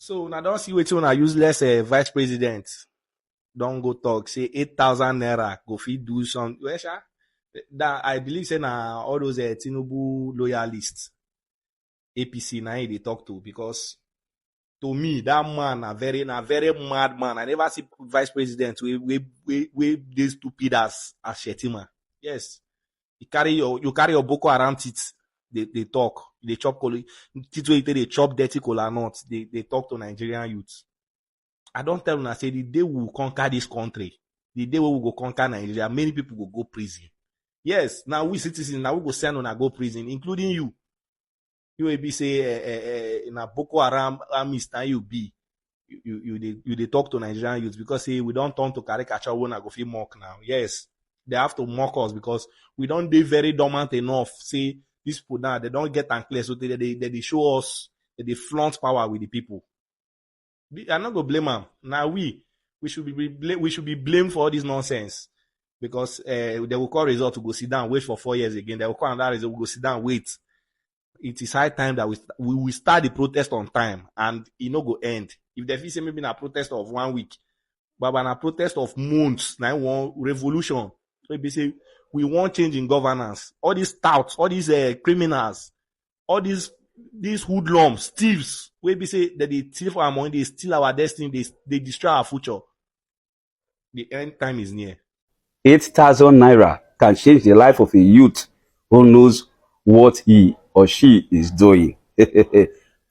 So now don't see wetin una useless vice president don't go talk say 8,000 naira go fit do some well sha. That I believe say na all those Tinubu loyalists APC na they talk to, because to me that man na very mad man. I never see vice president we dey stupid as Shettima. Yes, you carry your Boko Haram teeth. They talk, they chop teeth wey they chop dirty kola nuts. They talk to Nigerian youths. I don't tell them, I say the day we will conquer this country, the day we will go conquer Nigeria, many people will go prison. Yes, now we citizens, now we go send on a go prison, including you. You will be say in a Boko Haram army stand you be. You they talk to Nigerian youths because say we don't turn to caricature when I go feel mock now. Yes, they have to mock us because we don't be very dormant enough. Say these people now, they don't get unclear, so they show us that they flaunt power with the people. I'm not gonna blame them. Now we should be blamed for all this nonsense, because they will call result to go sit down, wait for 4 years again. They will call another result, we go sit down, wait. It is high time that we will start the protest on time, and it no go end. If they feel say maybe a protest of 1 week, but a protest of months, now one revolution. Maybe say we want change in governance. All these touts, all these criminals, all these hoodlums, thieves, we be say that they steal our money, they steal our destiny, they destroy our future. The end time is near. 8,000 naira can change the life of a youth who knows what he or she is doing.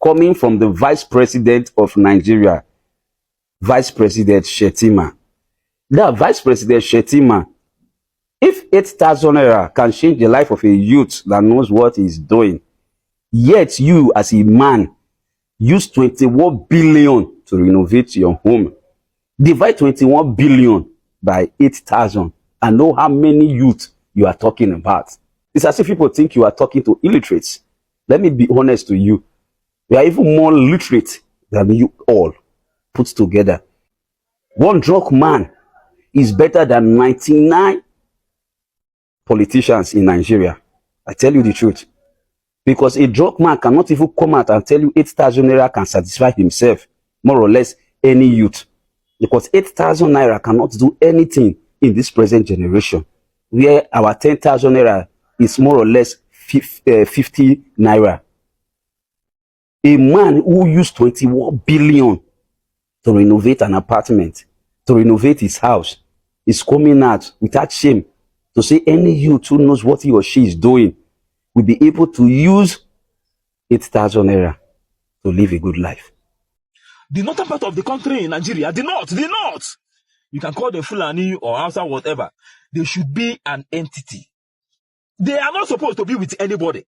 Coming from the Vice President of Nigeria, Vice President Shettima. That Vice President Shettima, if 8,000 naira can change the life of a youth that knows what he's doing, yet you as a man use 21 billion to renovate your home. Divide 21 billion by 8,000 and know how many youth you are talking about. It's as if people think you are talking to illiterates. Let me be honest to you. We are even more literate than you all put together. One drunk man is better than 99 politicians in Nigeria. I tell you the truth. Because a drunk man cannot even come out and tell you 8,000 naira can satisfy himself, more or less any youth. Because 8,000 naira cannot do anything in this present generation, where our 10,000 naira is more or less 50 naira. A man who used 21 billion to renovate an apartment, to renovate his house, is coming out without shame to say any youth who knows what he or she is doing will be able to use 8,000 naira to live a good life. The northern part of the country in Nigeria, the north, you can call them Fulani or Hausa, whatever, they should be an entity. They are not supposed to be with anybody.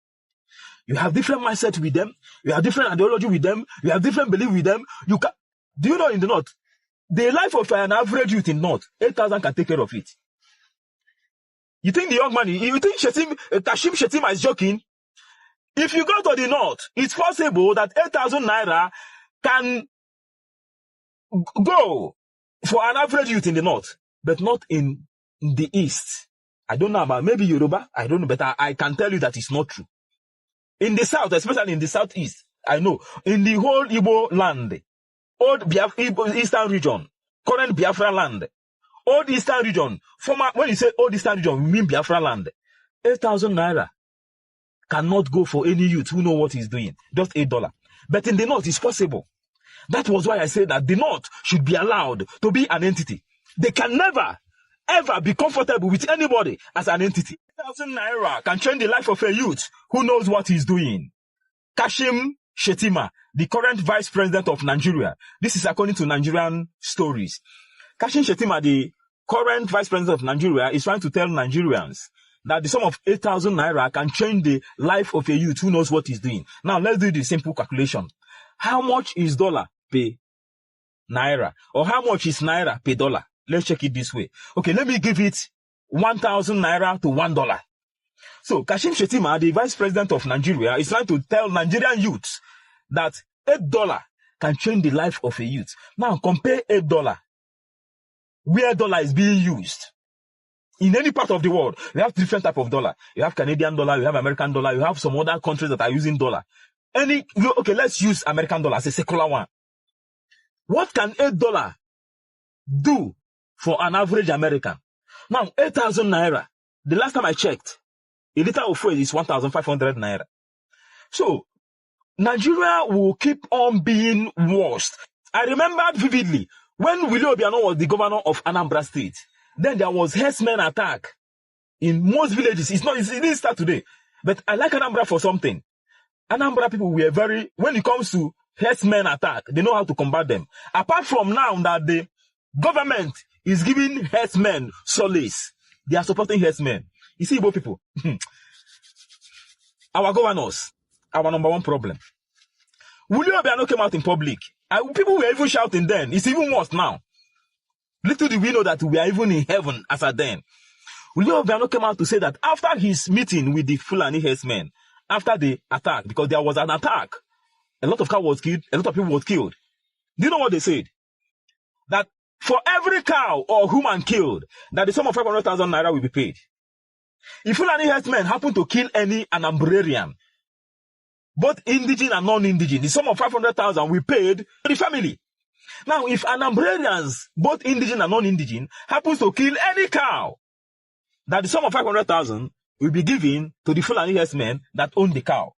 You have different mindset with them, you have different ideology with them, you have different belief with them. Do you know in the north, the life of an average youth in north, 8,000 can take care of it. You think the young man, you think Kashim Shettima is joking? If you go to the north, it's possible that 8,000 naira can go for an average youth in the north, but not in the east. I don't know about maybe Yoruba, I don't know, but I can tell you that it's not true. In the south, especially in the southeast, I know, in the whole Igbo land, old eastern region, current Biafra land, old eastern region, former, when you say old eastern region, we mean Biafra land, 8,000 naira cannot go for any youth who know what he's doing, just $8. But in the north, it's possible. That was why I said that the north should be allowed to be an entity. They can never, ever be comfortable with anybody as an entity. 8,000 naira can change the life of a youth who knows what he's doing. Kashim Shettima, the current vice president of Nigeria. This is according to Nigerian stories. Kashim Shettima, the current vice president of Nigeria, is trying to tell Nigerians that the sum of 8,000 naira can change the life of a youth who knows what he's doing. Now, let's do the simple calculation. How much is dollar per naira? Or how much is naira per dollar? Let's check it this way. Okay, let me give it 1,000 naira to $1. So, Kashim Shettima, the vice president of Nigeria, is trying to tell Nigerian youths that $8 can change the life of a youth. Now, compare $8 where dollar is being used. In any part of the world, we have different type of dollar. You have Canadian dollar, you have American dollar, you have some other countries that are using dollar. Okay, let's use American dollar as a secular one. What can $8 do for an average American? Now, 8,000 naira. The last time I checked, a liter of fuel is 1,500 naira. So, Nigeria will keep on being worse. I remembered vividly when Willie Obiano was the governor of Anambra State. Then there was herdsmen attack in most villages. It didn't start today. But I like Anambra for something. Anambra people were when it comes to herdsmen attack, they know how to combat them. Apart from now that the government is giving herdsmen solace, they are supporting herdsmen. You see, Igbo people, our governors, our number one problem. Willie Obiano came out in public. People were even shouting then. It's even worse now. Little do we know that we are even in heaven as at then. Willie Obiano came out to say that after his meeting with the Fulani herdsmen, after the attack, because there was an attack, a lot of cow was killed, a lot of people was killed. Do you know what they said? That for every cow or human killed, that the sum of 500,000 naira will be paid. If Fulani herdsmen happen to kill any Anambrarian, both indigene and non-indigene, the sum of 500,000 will be paid to the family. Now, if Anambrarians, both indigene and non-indigene, happens to kill any cow, that the sum of 500,000 will be given to the Fulani herdsmen that own the cow.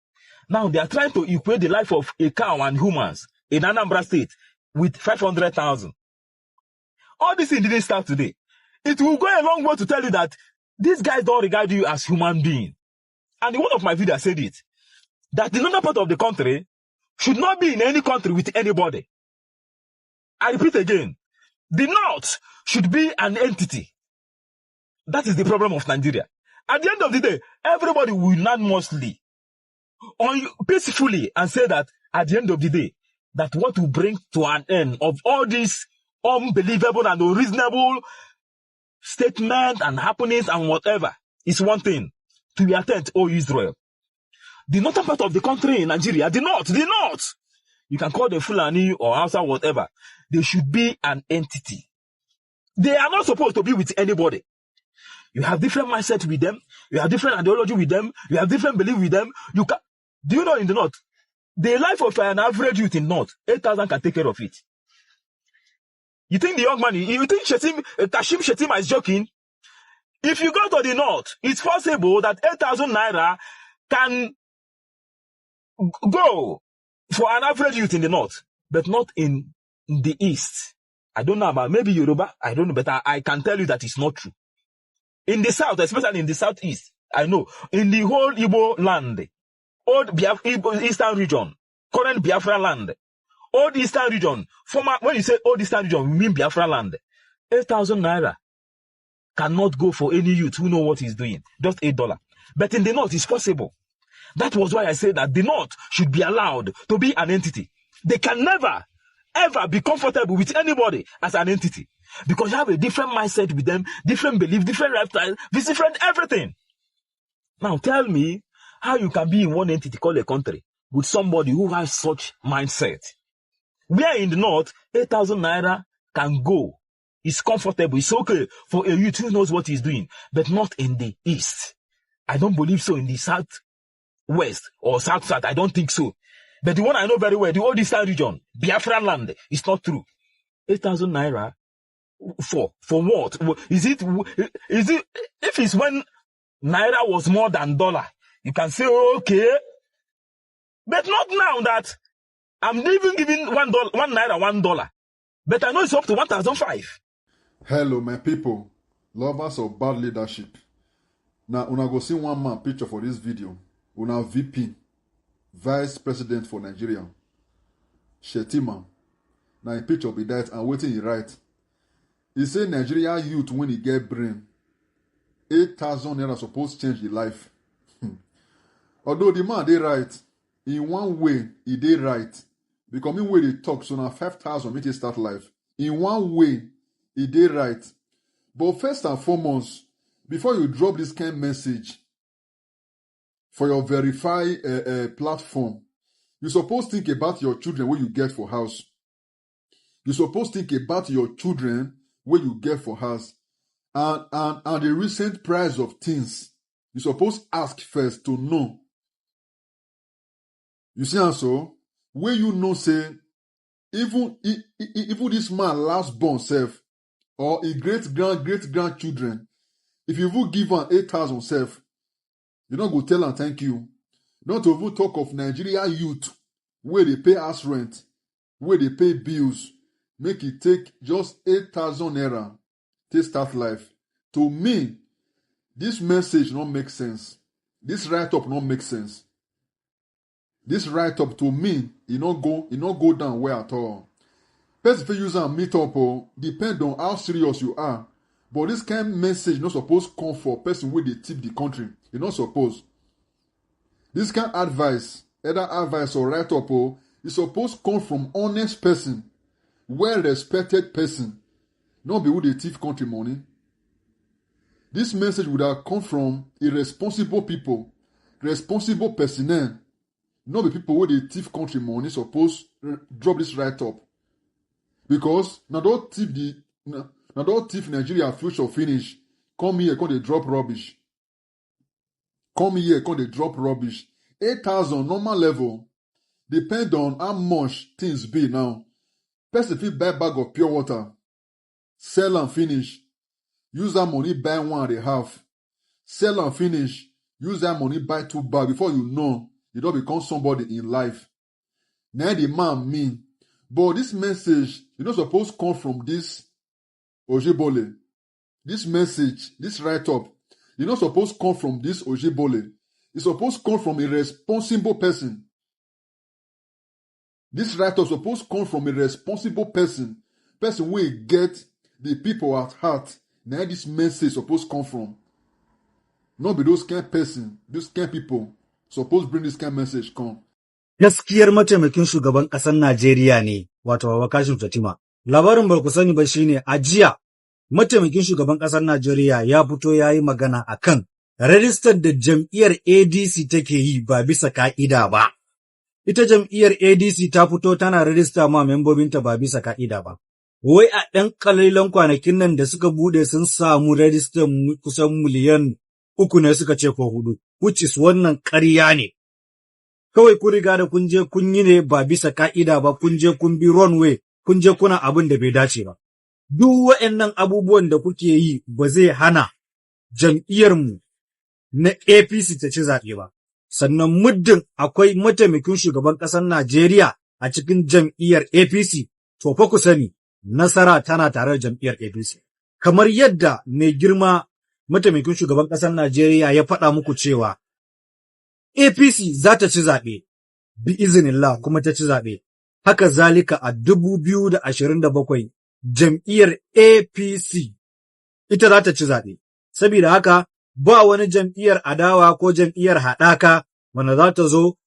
Now, they are trying to equate the life of a cow and humans in Anambra State with 500,000. All this thing didn't start today. It will go a long way to tell you that these guys don't regard you as human beings. And in one of my videos said it, that the northern part of the country should not be in any country with anybody. I repeat again, the North should be an entity. That is the problem of Nigeria. At the end of the day, everybody will unanimously, peacefully, and say that at the end of the day, that what will bring to an end of all these unbelievable and unreasonable statements and happenings and whatever is one thing: to be attentive, O Israel. The northern part of the country in Nigeria, the north, you can call them Fulani or Hausa, whatever, they should be an entity. They are not supposed to be with anybody. You have different mindset with them. You have different ideology with them. You have different belief with them. Do you know in the north, the life of an average youth in north, 8,000 can take care of it. You think the young man, you think Kashim Shettima is joking? If you go to the north, it's possible that 8,000 naira can go for an average youth in the north, but not in the east. I don't know about maybe Yoruba. I don't know, but I can tell you that it's not true. In the south, especially in the southeast, I know, in the whole Igbo land, old eastern region, current Biafra land, old eastern region, when you say old eastern region, we mean Biafra land, 8,000 naira cannot go for any youth who know what he's doing, just $8. But in the north, it's possible. That was why I said that the north should be allowed to be an entity. They can never, ever be comfortable with anybody as an entity. Because you have a different mindset with them, different belief, different lifestyle, different everything. Now tell me how you can be in one entity called a country with somebody who has such mindset. Where in the north, 8,000 naira can go. It's comfortable. It's okay for a youth who knows what he's doing, but not in the east. I don't believe so in the southwest or south. I don't think so. But the one I know very well, the old eastern region, Biafra land, it's not true. 8,000 naira. For what? Is it if it's when naira was more than dollar, you can say okay, but not now that I'm even giving $1, $1. But I know it's up to 1,005. Hello, my people, lovers of bad leadership. Now, una go see one man picture for this video. Una VP, Vice President for Nigeria, Shettima. Now, in picture be that and waiting he write. He say Nigeria youth when he get brain, 8,000 naira supposed change the life. Although the man they right, in one way he did right. Because in way they talk, so now 5,000 make it start life. In one way he did right. But first and foremost, before you drop this kind of message for your verified platform, you supposed to think about your children what you get for house. You supposed to think about your children what you get for house. And the recent price of things. You supposed to ask first to know. You see, and so, where you know say Even this man last born self, or a great grandchildren, if you even give am 8,000 self, you don't go tell am thank you. Not to even talk of Nigeria youth, where they pay us rent, where they pay bills, make it take just 8,000 naira to start life. To me, this message don't make sense. This write-up don't make sense. This write-up to me, it not go down well at all. Person if you use and meet up, depend on how serious you are. But this kind of message not supposed come for person where they tip the country. You not supposed. This kind of advice, either advice or write-up, is supposed come from honest person, well-respected person, not be who they thief country money. This message would have come from irresponsible people, responsible personnel, not be people who they thief country money supposed drop this write-up. Because now don't thief Nigeria future finish. Come here, come they drop rubbish. Come here, come they drop rubbish. 8,000 normal level. Depend on how much things be now. Person fit buy bag of pure water, sell and finish. Use that money buy 1.5. Sell and finish. Use that money buy 2 bags. Before you know, you don't become somebody in life. Now the man mean. But this message, you not supposed to come from this Ojibole. This message, this write-up, you not supposed to come from this Ojibole. It's supposed to come from a responsible person. This write-up supposed to come from a responsible person. Person will get the people at heart. Now this message supposed to come from. Not be those kind of person, those kind of people supposed to bring this kind of message come. Gaskiyar mataimakin shugaban ƙasar Najeriya ne, wato Babakashin Shettima. Labarin ba ku sani ba shine a jiya mataimakin shugaban ƙasar Najeriya ya fito ya yi magana akan rajistar da jam'iyyar ADC take yi ba bisa ka'ida ba. Ita jam'iyyar ADC ta fito tana rajista ma membobinta ba bisa ka'ida ba. Wai a ɗan kalilan kwanakin nan da suka bude sun samu rajistar kusan miliyan 3 ne suka ce ko 4, which is wannan ƙarya ne. Kawai kun riga da kun je kun yi ne ba bisa ka'ida ba, kun je kun bi runway, kun je kuna abin da bai dace ba. Duk waɗannan abubuwan da kuke yi ba zai hana jam'iyyarmu na APC ta ci zaɓe ba. Sannan muddin akwai mataimakin shugaban ƙasar Najeriya a cikin jam'iyyar APC, to fa ku sani nasara tana tare da jam'iyyar APC. Kamar yadda mai girma mataimakin shugaban ƙasar Najeriya ya faɗa muku cewa APC za ta ci zaɓe, bi izinillah kuma ta ci zaɓe. Haka zalika a 2027 jam'iyyar APC ita za ta ci zaɓe. Saboda haka ba wani jam'iyyar adawa ko jam'iyyar haɗaka wanda za ta zo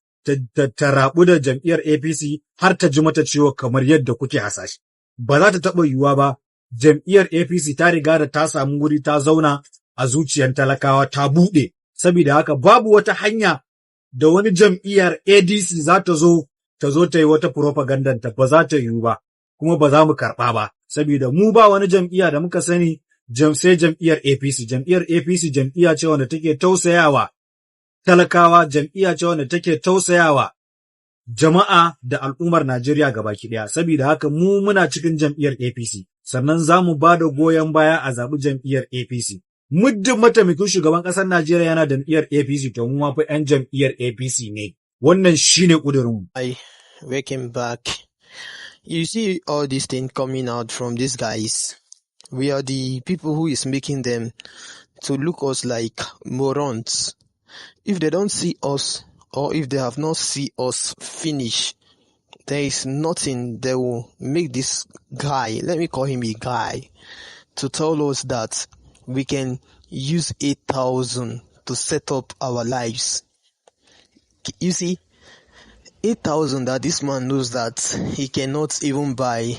ta rabu da jam'iyyar APC har ta ji mata ciwo kamar yadda kuke hasashe. Ba za ta taɓa yiwuwa ba, jam'iyyar APC ta riga da ta samu wuri ta zauna a zuciyar talakawa ta buɗe. Saboda haka babu wata hanya da wani jam'iyyar ADC za ta zo ta yi wata propagandanta, ba za ta yiwu ba, kuma ba za mu karɓa ba, saboda mu ba wani jam'iyya da muka sani sai jam'iyyar APC. Jam'iyyar APC jam'iyya ce wanda take tausayawa talakawa, jam'iyya ce wanda take tausayawa jama'a da al'ummar Najeriya gabaki ɗaya. Saboda haka mu muna cikin jam'iyyar APC, sannan za mu ba da goyon baya a zaɓi jam'iyyar APC. Muddin mataimakin shugaban ƙasar Najeriya yana jam'iyyar APC, to mu ma fa 'yan jam'iyyar APC ne. Wannan shine ƙudurinmu. Welcome back. You see all these things coming out from these guys. We are the people who is making them to look us like morons. If they don't see us, or if they have not seen us finish, there is nothing that will make this guy, let me call him a guy, to tell us that we can use 8,000 to set up our lives. You see, 8,000 that this man knows that he cannot even buy,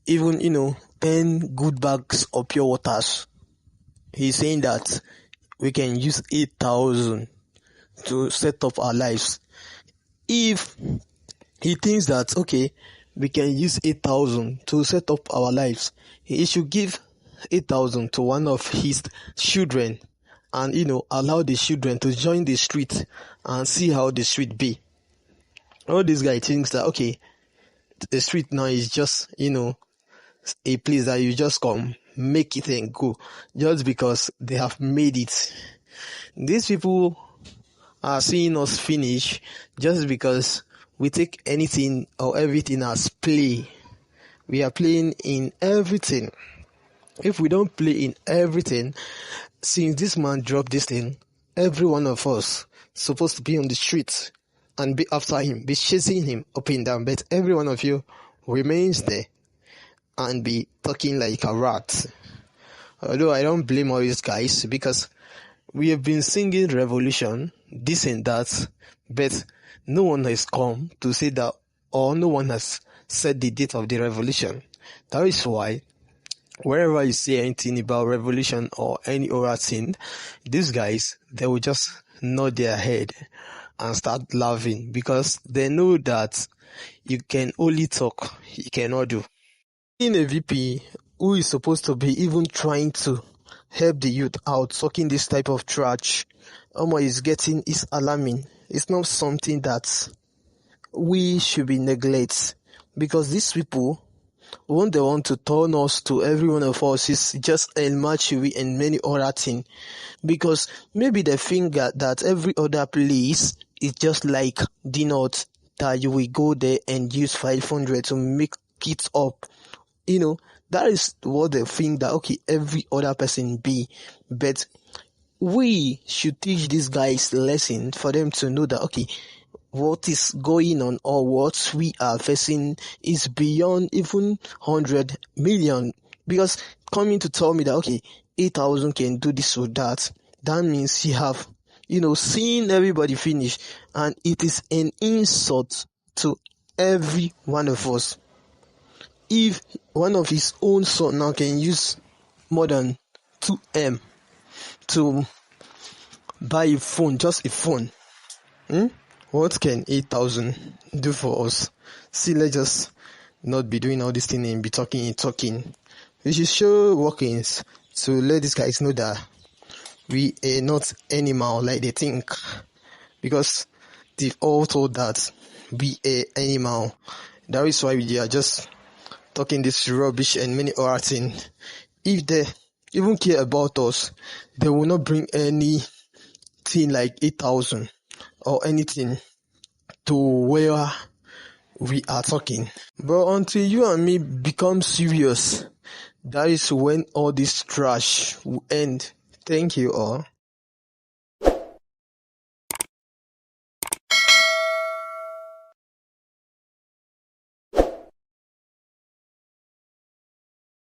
10 good bags of pure waters. He's saying that we can use 8,000 to set up our lives. If he thinks that, okay, we can use 8,000 to set up our lives, he should give 8,000 to one of his children and, allow the children to join the street and see how the street be. All this guy thinks that, okay, the street now is just, a place that you just come, make it and go, just because they have made it. These people are seeing us finish just because we take anything or everything as play. We are playing in everything. If we don't play in everything, since this man dropped this thing, every one of us supposed to be on the streets and be after him, be chasing him up and down, but every one of you remains there and be talking like a rat. Although I don't blame all these guys, because we have been singing revolution, this and that, but no one has come to say that, or no one has set the date of the revolution. That is why wherever you say anything about revolution or any other thing, these guys, they will just nod their head and start laughing, because they know that you can only talk, you cannot do. In a VP who is supposed to be even trying to help the youth out, talking this type of trash, is alarming. It's not something that we should be neglect, because these people, when they want to turn us to every one of us, is just El Machiwi and many other things, because maybe they think that every other place is just like the north, that you will go there and use 500 to make it up. That is what they think that, okay, every other person be. But we should teach these guys lesson for them to know that, okay, what is going on or what we are facing is beyond even 100 million. Because coming to tell me that, okay, 8,000 can do this or that means you have, seen everybody finish, and it is an insult to every one of us. If one of his own son now can use more than 2M to buy a phone, just a phone, what can 8,000 do for us? See, let's just not be doing all this thing and be talking. We should show workings to let these guys know that we are not animal like they think, because they've all told that we are animal. That is why we are just talking this rubbish and many other things. If they even care about us, they will not bring anything like 8,000 or anything to where we are talking. But until you and me become serious, that is when all this trash will end. Thank you all.